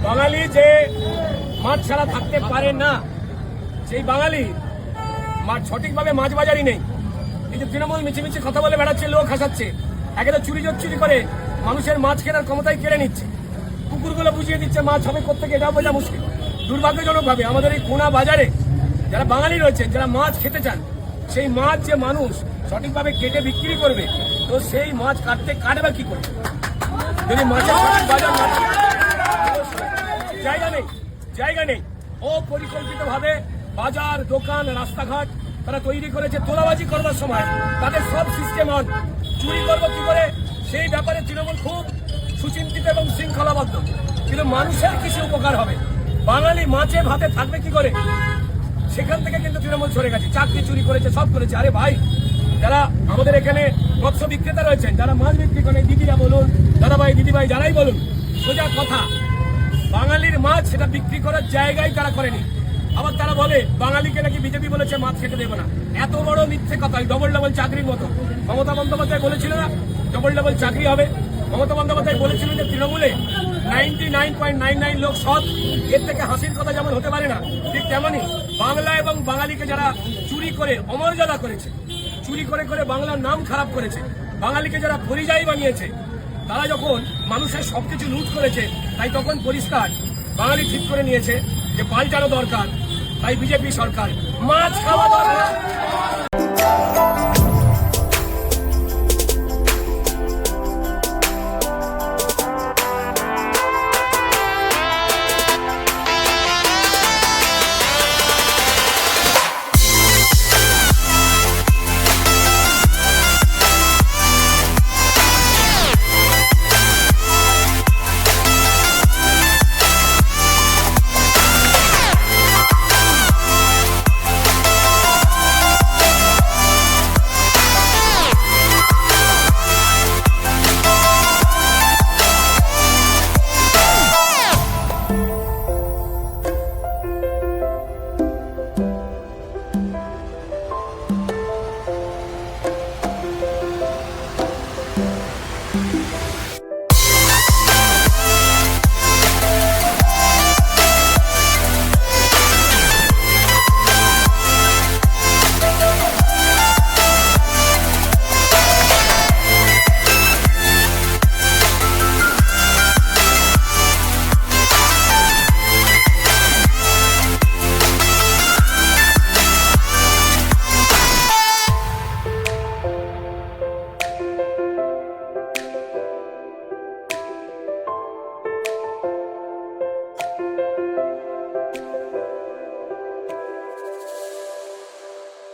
বাঙালি যে মাছ ছাড়া থাকতে পারে না, সেই বাঙালি সঠিকভাবে মাছ বাজারই নেই। এই যে তৃণমূল মিছিমিছি কথা বলে বেড়াচ্ছে, লোক হাসাচ্ছে, একে তো চুরি করে মানুষের মাছ কেনার ক্ষমতায় কেড়ে নিচ্ছে। কুকুরগুলো বুঝিয়ে দিচ্ছে মাছ হবে কোথেকে, এটাও বোঝা মুশকিল। দুর্ভাগ্যজনকভাবে আমাদের এই কোনা বাজারে যারা বাঙালি রয়েছেন, যারা মাছ খেতে চান, সেই মাছ যে মানুষ সঠিকভাবে কেটে বিক্রি করবে, তো সেই মাছ কাটবে কি করে যদি মাছের সঠিক বাজার না থাকে? জায়গা নেই। অপরিকল্পিতভাবে বাজার, দোকান, রাস্তাঘাট তারা তৈরি করেছে। তোলাবাজি করবার সময় তাদের সব সিস্টেম অন। চুরি করবো কি করে সেই ব্যাপারে তৃণমূল খুব সুচিন্তিত এবং শৃঙ্খলাবদ্ধ। কিন্তু মানুষের কিছু উপকার হবে, বাঙালি মাছে ভাতে থাকবে কি করে, সেখান থেকে কিন্তু তৃণমূল সরে গেছে। চাকরি চুরি করেছে, সব করেছে। আরে ভাই, যারা আমাদের এখানে মৎস্য বিক্রেতা রয়েছেন, যারা মাছ বিক্রি করেন, দিদিরা বলুন, দাদাভাই, দিদিভাই, যারাই বলুন, সোজা কথা, বাঙালির মাছ সেটা বিক্রি করার জায়গায় তারা করেনি। আবার তারা বলে বাঙালিকে নাকি বিজেপি বলেছে মাছ খেতে দেবো না। এত বড় মিথ্যে কথা, ডবল চাকরির মতো। মমতা বন্দ্যোপাধ্যায় বলেছিল না ডবল চাকরি হবে? মমতা বন্দ্যোপাধ্যায় বলেছিলেন যে তৃণমূলে 99.99 লোক সৎ, এর থেকে হাসির কথা যেমন হতে পারে না, ঠিক তেমনই বাংলা এবং বাঙালিকে যারা চুরি করে অমর্যাদা করেছে, চুরি করে বাংলার নাম খারাপ করেছে, বাঙালিকে যারা পরিযায়ী বানিয়েছে, তারা যখন মানুষের সবকিছু লুট করেছে, তাই তখন পরিষ্কার বাঙালি ঠিক করে নিয়েছে যে পাল্টানো দরকার। তাই বিজেপি সরকার মাছ খাওয়া দরকার।